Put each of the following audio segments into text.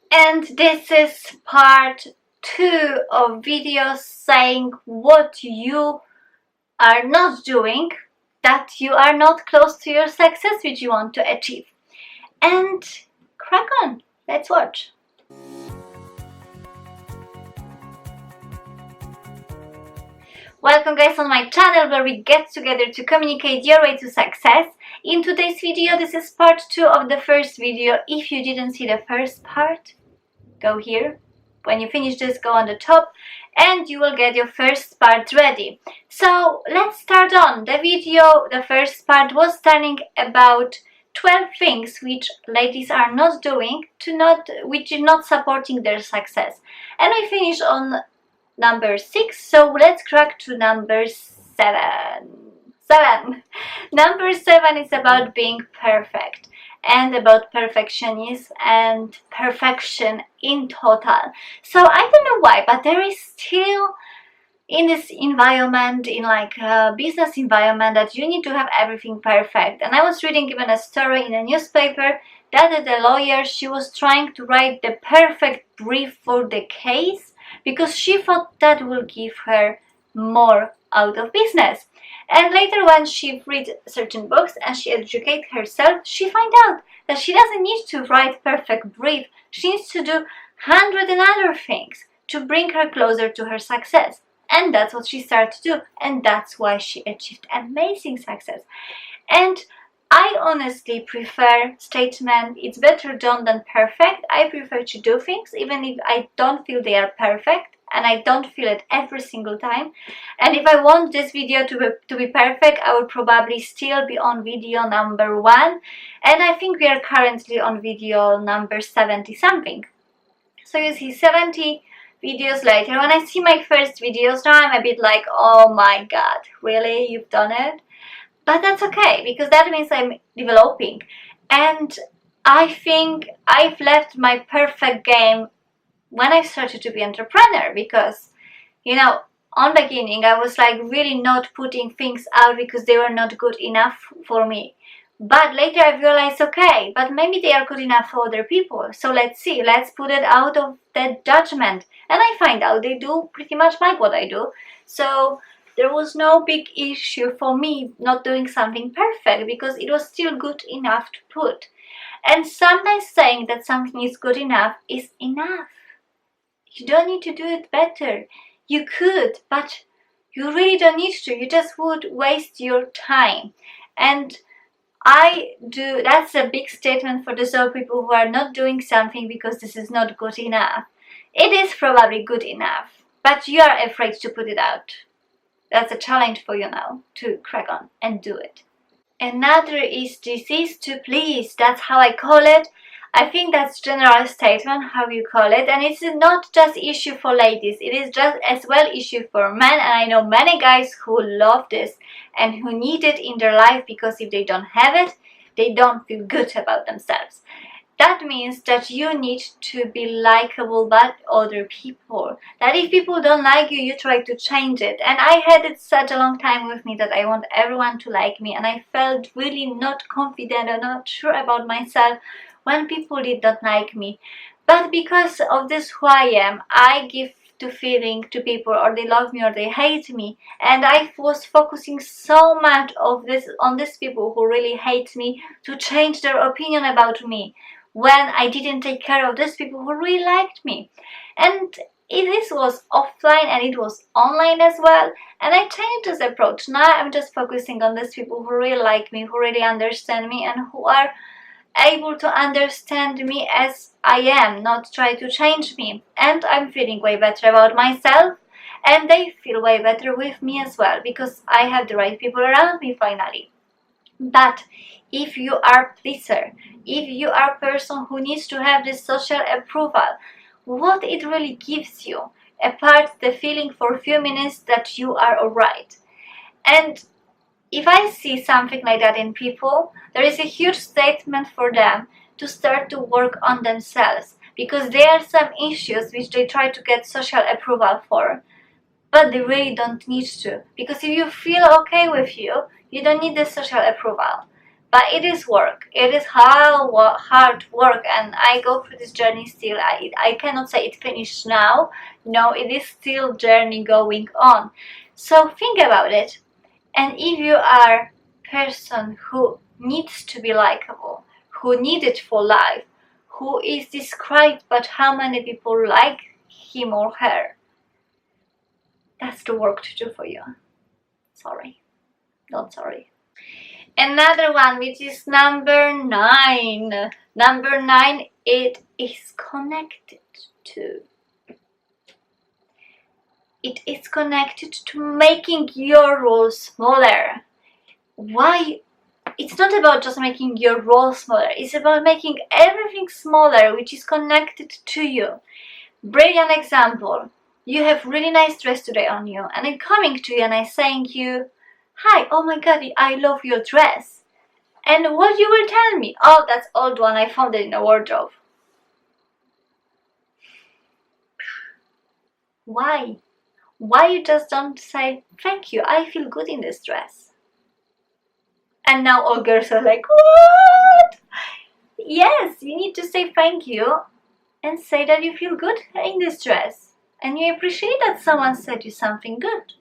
And this is part 2 of videos saying what you are not doing, that you are not close to your success which you want to achieve. And crack on, let's watch. Welcome guys on my channel where we get together to communicate your way to success. In today's video, this is part 2 of the first video. If you didn't see the first part, go here. When you finish this, go on the top and you will get your first part ready. So let's start on. The video, the first part was telling about 12 things which ladies are not doing which is not supporting their success. And we finish on number 6, so let's crack to number 7. Number 7 is about being perfect and about perfectionism and perfection in total. So I don't know why, but there is still in this environment, in like a business environment, that you need to have everything perfect. And I was reading even a story in a newspaper that the lawyer, she was trying to write the perfect brief for the case because she thought that will give her more out of business. And later when she read certain books and she educates herself, she finds out that she doesn't need to write perfect brief. She needs to do 100 and other things to bring her closer to her success. And that's what she started to do, and that's why she achieved amazing success. And I honestly prefer statement, it's better done than perfect. I prefer to do things even if I don't feel they are perfect, and I don't feel it every single time. And if I want this video to be perfect, I will probably still be on video number 1, and I think we are currently on video number 70 something. So you see 70 videos later, when I see my first videos now, I'm a bit like, oh my god, really, you've done it? But that's okay, because that means I'm developing. And I think I've left my perfect game when I started to be entrepreneur, because, you know, on beginning I was like really not putting things out because they were not good enough for me. But later I realized, okay, but maybe they are good enough for other people. So let's see, let's put it out of that judgment. And I find out they do pretty much like what I do. So there was no big issue for me not doing something perfect because it was still good enough to put. And sometimes saying that something is good enough is enough. You don't need to do it better. You could, but you really don't need to. You just would waste your time. And that's a big statement for those people who are not doing something because this is not good enough. It is probably good enough, but you are afraid to put it out. That's a challenge for you now, to crack on and do it. Another is disease to please. That's how I call it. I think that's general statement, how you call it. And it's not just issue for ladies. It is just as well issue for men. And I know many guys who love this and who need it in their life, because if they don't have it, they don't feel good about themselves. That means that you need to be likable by other people. That if people don't like you, you try to change it. And I had it such a long time with me that I want everyone to like me. And I felt really not confident and not sure about myself when people did not like me. But because of this who I am, I give to feeling to people, or they love me or they hate me. And I was focusing so much on these people who really hate me, to change their opinion about me, when I didn't take care of these people who really liked me. And this was offline and it was online as well. And I changed this approach. Now I'm just focusing on these people who really like me, who really understand me, and who are able to understand me as I am, not try to change me. And I'm feeling way better about myself, and they feel way better with me as well, because I have the right people around me finally. But if you are a pleaser, if you are a person who needs to have this social approval, what it really gives you, apart the feeling for a few minutes that you are alright. And if I see something like that in people, there is a huge statement for them to start to work on themselves, because there are some issues which they try to get social approval for, but they really don't need to. Because if you feel okay with you, you don't need the social approval. But it is work. It is hard work, and I go through this journey still. I cannot say it finished now. No, it is still journey going on. So think about it. And if you are a person who needs to be likable, who need it for life, who is discreet but how many people like him or her, that's the work to do for you. Sorry, not sorry. Another one, which is number 9. Number 9, it is connected to. It is connected to making your role smaller. Why? It's not about just making your role smaller. It's about making everything smaller, which is connected to you. Brilliant example. You have really nice dress today on you, and I'm coming to you and I'm saying you, hi, oh my god, I love your dress. And what you will tell me? Oh, that's old one, I found it in a wardrobe. Why? Why you just don't say, thank you, I feel good in this dress? And now all girls are like, what? Yes, you need to say thank you and say that you feel good in this dress. And you appreciate that someone said you something good.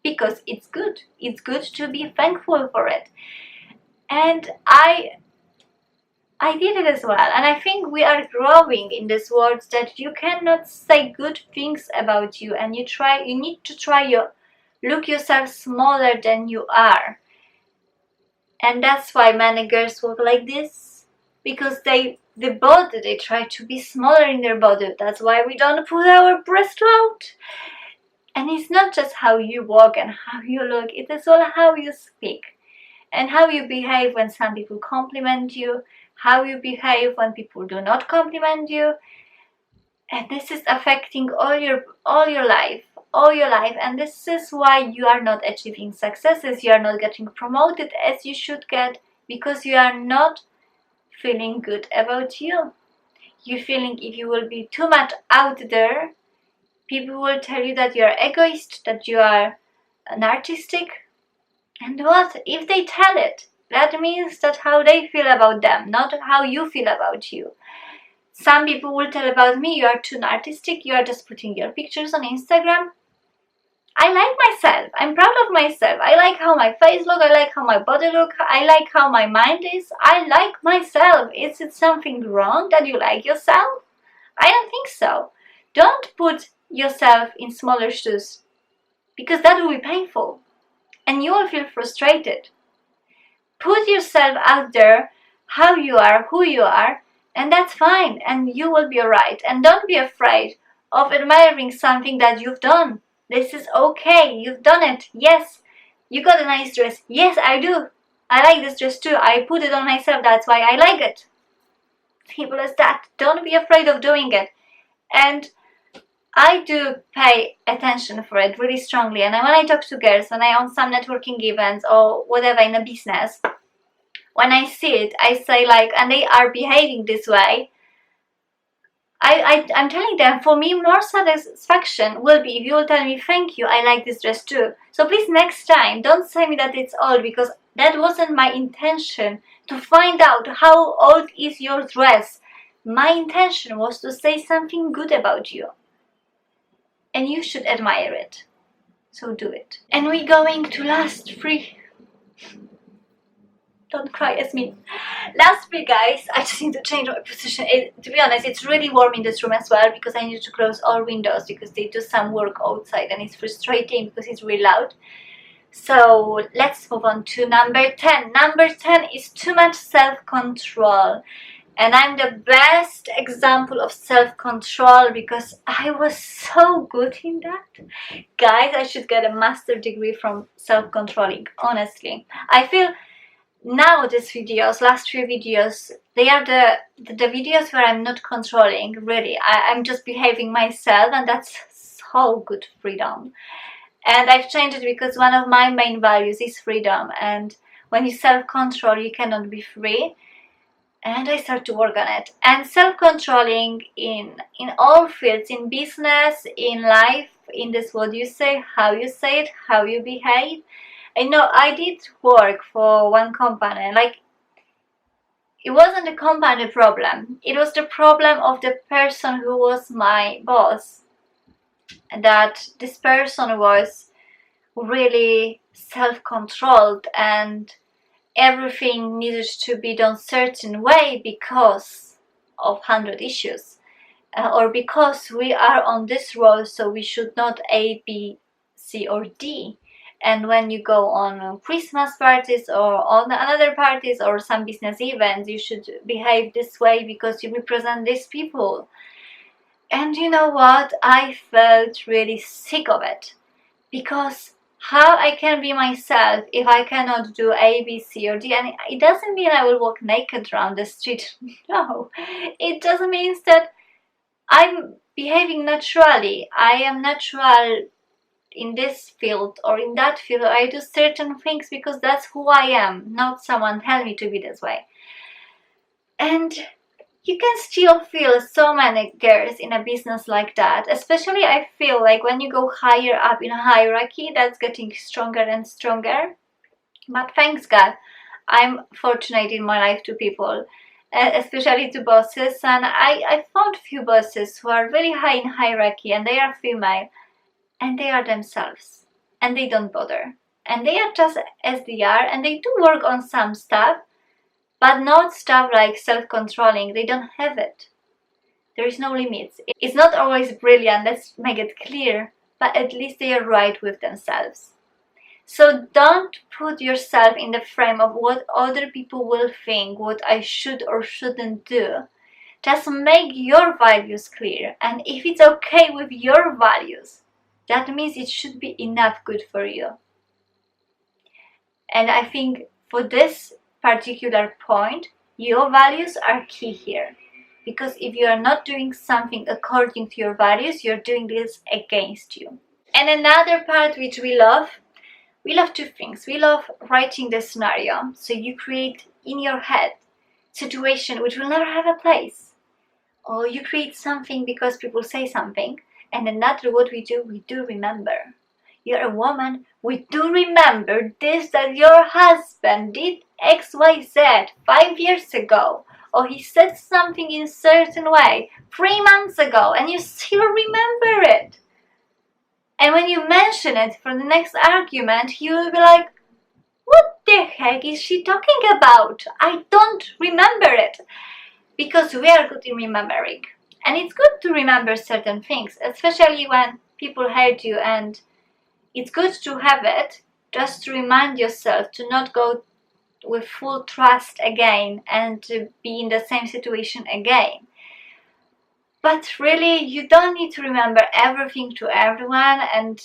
Because it's good. It's good to be thankful for it. And I did it as well. And I think we are growing in this world that you cannot say good things about you. And you need to look yourself smaller than you are. And that's why many girls walk like this, because they try to be smaller in their body. That's why we don't put our breast out. And it's not just how you walk and how you look, it is all how you speak and how you behave when some people compliment you, how you behave when people do not compliment you. And this is affecting all your life. And this is why you are not achieving successes, you are not getting promoted as you should get, because you are not feeling good about you. You're feeling if you will be too much out there, people will tell you that you are egoist, that you are narcissistic. And what if they tell it? That means that how they feel about them, not how you feel about you. Some people will tell about me, you are too narcissistic, you are just putting your pictures on Instagram. I like myself. I'm proud of myself. I like how my face looks. I like how my body looks. I like how my mind is. I like myself. Is it something wrong that you like yourself? I don't think so. Don't put yourself in smaller shoes, because that will be painful and you will feel frustrated. Put yourself out there, how you are, who you are, and that's fine, and you will be alright. And don't be afraid of admiring something that you've done. This is okay, you've done it. Yes, you got a nice dress. Yes, I do. I like this dress too. I put it on myself, that's why I like it. Simple as that. Don't be afraid of doing it. And I do pay attention for it really strongly. And when I talk to girls, when I on some networking events or whatever in a business, when I see it, I say like, and they are behaving this way, I'm telling them, for me, more satisfaction will be if you will tell me, thank you, I like this dress too. So please next time, don't say me that it's old, because that wasn't my intention to find out how old is your dress. My intention was to say something good about you. And you should admire it. So do it. And we're going to last 3. Don't cry as me. Last week, guys, I just need to change my position. To be honest, it's really warm in this room as well, because I need to close all windows because they do some work outside and it's frustrating because it's really loud. So let's move on to number 10. Number 10 is too much self-control. And I'm the best example of self-control because I was so good in that. Guys, I should get a master's degree from self-controlling, honestly. I feel now these videos, last 3 videos, they are the videos where I'm not controlling, really. I'm just behaving myself, and that's so good freedom. And I've changed it because one of my main values is freedom. And when you self-control, you cannot be free. And I start to work on it. And self-controlling in all fields, in business, in life, in this what you say, how you say it, how you behave. I know I did work for one company, like it wasn't the company problem, it was the problem of the person who was my boss. That this person was really self-controlled and everything needed to be done certain way because of 100 issues, or because we are on this role, so we should not A, B, C or D. And when you go on Christmas parties or on another parties or some business events, you should behave this way because you represent these people. And you know what? I felt really sick of it, because how I can be myself if I cannot do A, B, C or D? And it doesn't mean I will walk naked around the street. No, it just means that I'm behaving naturally. I am natural in this field or in that field. I do certain things because that's who I am, not someone tell me to be this way. And you can still feel so many girls in a business like that. Especially I feel like when you go higher up in a hierarchy, that's getting stronger and stronger. But thanks God, I'm fortunate in my life to people, especially to bosses. And I found few bosses who are very high in hierarchy and they are female and they are themselves and they don't bother. And they are just as they are, and they do work on some stuff, but not stuff like self-controlling. They don't have it. There is no limits. It's not always brilliant, let's make it clear, but at least they are right with themselves. So don't put yourself in the frame of what other people will think, what I should or shouldn't do. Just make your values clear, and if it's okay with your values, that means it should be enough good for you. And I think for this particular point, your values are key here. Because if you are not doing something according to your values, you're doing this against you. And another part which we love two things. We love writing the scenario. So you create in your head situation which will never have a place. Or you create something because people say something. And another what we do remember. You're a woman, we do remember this, that your husband did XYZ 5 years ago, or he said something in a certain way 3 months ago, and you still remember it. And when you mention it for the next argument, he will be like, what the heck is she talking about? I don't remember it. Because we are good in remembering. And it's good to remember certain things, especially when people hurt you, and it's good to have it, just to remind yourself to not go with full trust again and to be in the same situation again. But really, you don't need to remember everything to everyone, and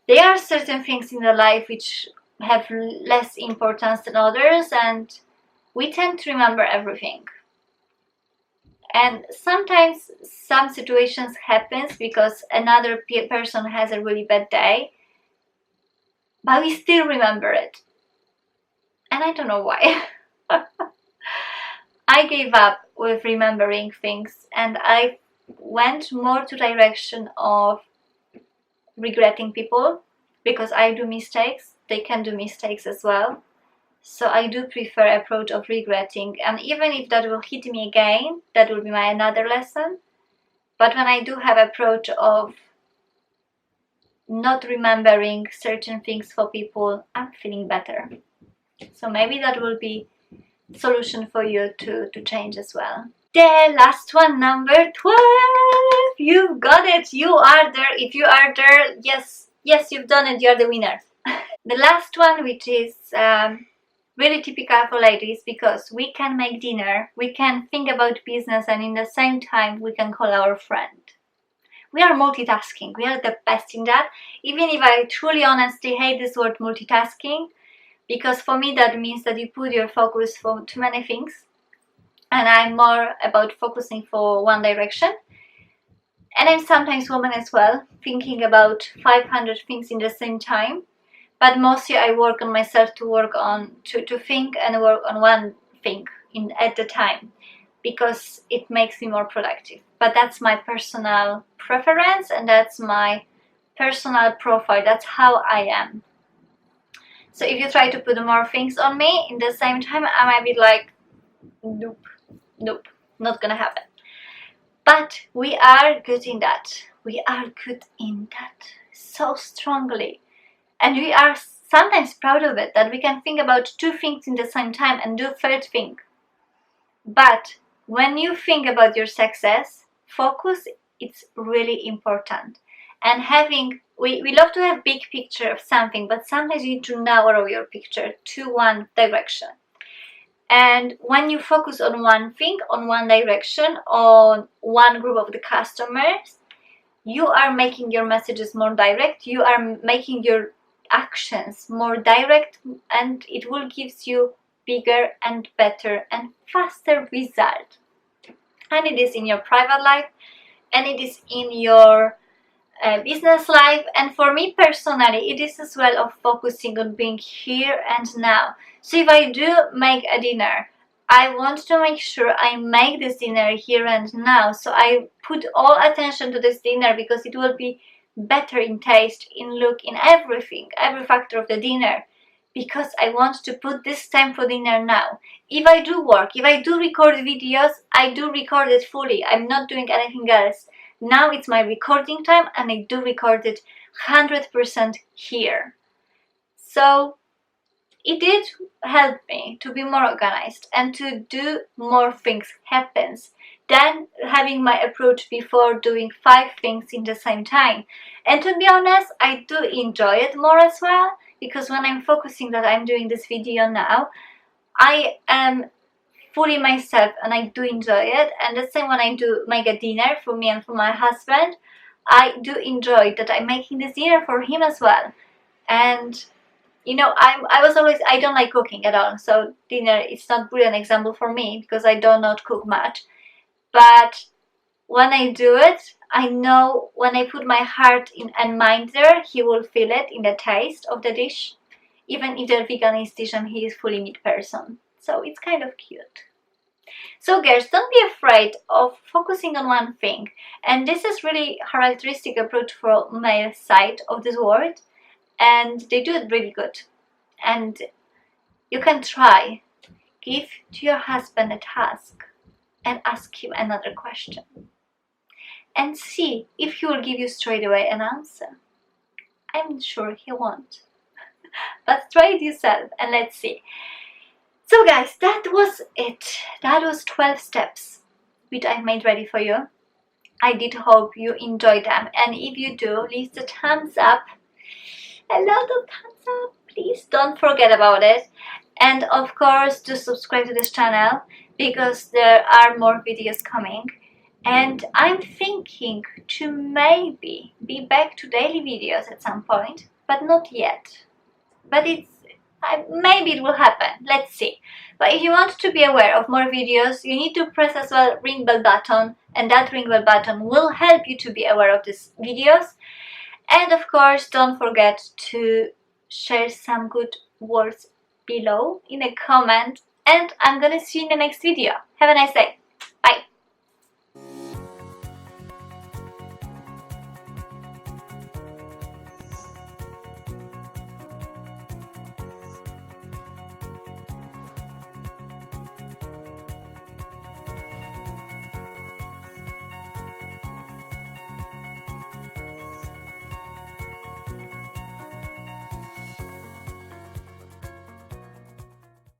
there are certain things in the life which have less importance than others, and we tend to remember everything. And sometimes some situations happens because another person has a really bad day, but we still remember it. And I don't know why. I gave up with remembering things, and I went more to direction of regretting people, because I do mistakes, they can do mistakes as well. So I do prefer approach of regretting, and even if that will hit me again, that will be my another lesson. But when I do have approach of not remembering certain things for people, I'm feeling better. So maybe that will be solution for you to change as well. The last one, number 12. You've got it. You are there. If you are there, yes, you've done it. You're the winner. The last one, which is really typical for ladies, because we can make dinner, we can think about business, and in the same time we can call our friend. We are multitasking. We are the best in that. Even if I truly honestly hate this word multitasking, because for me that means that you put your focus for too many things, and I'm more about focusing for one direction. And I'm sometimes woman as well, thinking about 500 things in the same time. But mostly I work on myself to work on to think and work on one thing at the time, because it makes me more productive. But that's my personal preference, and that's my personal profile. That's how I am. So if you try to put more things on me in the same time, I might be like, Nope, nope, not gonna happen. But we are good in that. We are good in that so strongly. And we are sometimes proud of it, that we can think about two things in the same time and do third thing. But when you think about your success, focus, it's really important. And we love to have big picture of something, but sometimes you need to narrow your picture to one direction. And when you focus on one thing, on one direction, on one group of the customers, you are making your messages more direct, you are making your actions more direct, and it will give you bigger and better and faster result. And it is in your private life, and it is in your business life, and for me personally, it is as well of focusing on being here and now. So if I do make a dinner, I want to make sure I make this dinner here and now. So I put all attention to this dinner because it will be better in taste, in look, in everything, every factor of the dinner, because I want to put this time for dinner now. If I do work, if I do record videos, I do record it fully. I'm not doing anything else. Now it's my recording time, and I do record it 100% here. So it did help me to be more organized and to do more things happens than having my approach before, doing 5 things in the same time. And to be honest, I do enjoy it more as well, because when I'm focusing that I'm doing this video now, I am fully myself and I do enjoy it. And the same when I do make a dinner for me and for my husband, I do enjoy that I'm making this dinner for him as well. And you know, I don't like cooking at all, so dinner is not really an example for me because I do not cook much. But when I do it, I know when I put my heart in and mind there, he will feel it in the taste of the dish, even if the veganist dish and he is fully meat person. So it's kind of cute. So girls, don't be afraid of focusing on one thing. And this is really characteristic approach for male side of this world. And they do it really good. And you can try. Give to your husband a task and ask him another question. And see if he will give you straight away an answer. I'm sure he won't. But try it yourself and let's see. So guys, that was it. That was 12 steps which I made ready for you. I did hope you enjoyed them, and if you do, leave the thumbs up. A lot of thumbs up. Please don't forget about it. And of course, do subscribe to this channel because there are more videos coming. And I'm thinking to maybe be back to daily videos at some point, but not yet. But maybe it will happen. Let's see. But if you want to be aware of more videos, you need to press as well ring bell button, and that ring bell button will help you to be aware of these videos. And of course, don't forget to share some good words below in a comment, and I'm gonna see you in the next video. Have a nice day.